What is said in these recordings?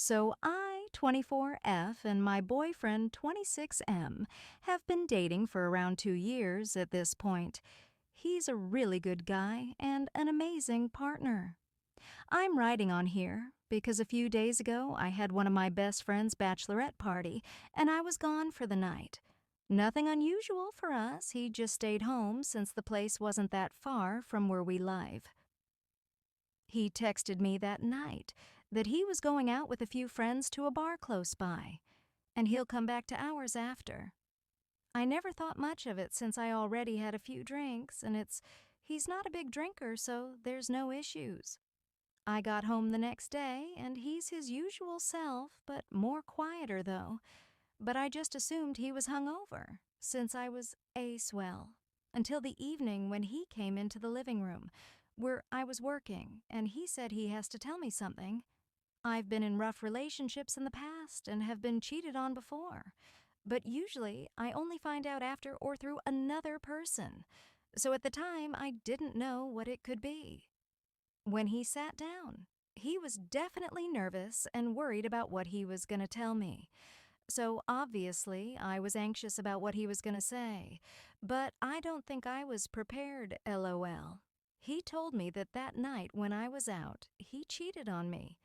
So I, 24F, and my boyfriend, 26M, have been dating for around 2 years at this point. He's a really good guy and an amazing partner. I'm writing on here because a few days ago I had one of my best friend's bachelorette party and I was gone for the night. Nothing unusual for us, he just stayed home since the place wasn't that far from where we live. He texted me that night that he was going out with a few friends to a bar close by, and he'll come back to ours after. I never thought much of it since I already had a few drinks, and he's not a big drinker, so there's no issues. I got home the next day, and he's his usual self, but more quieter though. But I just assumed he was hungover, since I was swell, until the evening when he came into the living room, where I was working, and he said he has to tell me something. I've been in rough relationships in the past and have been cheated on before, but usually I only find out after or through another person, so at the time I didn't know what it could be. When he sat down, he was definitely nervous and worried about what he was going to tell me. So obviously, I was anxious about what he was going to say, but I don't think I was prepared, LOL. He told me that night when I was out, he cheated on me.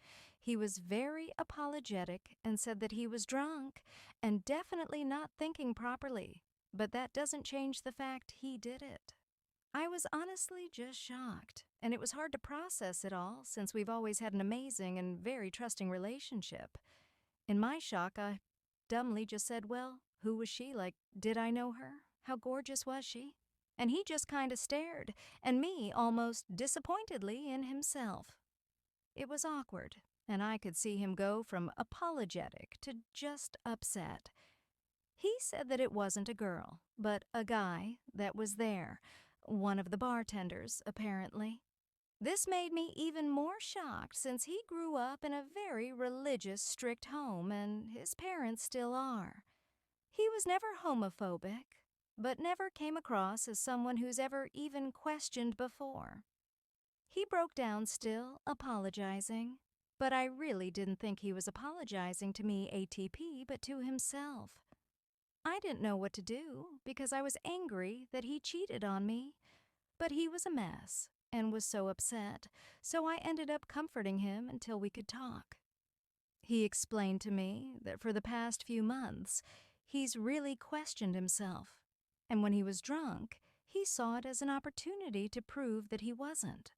He was very apologetic and said that he was drunk and definitely not thinking properly, but that doesn't change the fact he did it. I was honestly just shocked, and it was hard to process it all since we've always had an amazing and very trusting relationship. In my shock, I dumbly just said, well, who was she? Like, did I know her? How gorgeous was she? And he just kind of stared, and me almost disappointedly in himself. It was awkward, and I could see him go from apologetic to just upset. He said that it wasn't a girl, but a guy that was there, one of the bartenders, apparently. This made me even more shocked since he grew up in a very religious, strict home, and his parents still are. He was never homophobic, but never came across as someone who's ever even questioned before. He broke down still, apologizing, but I really didn't think he was apologizing to me ATP, but to himself. I didn't know what to do because I was angry that he cheated on me, but he was a mess and was so upset, so I ended up comforting him until we could talk. He explained to me that for the past few months, he's really questioned himself, and when he was drunk, he saw it as an opportunity to prove that he wasn't.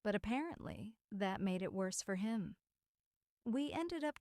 But apparently, that made it worse for him. We ended up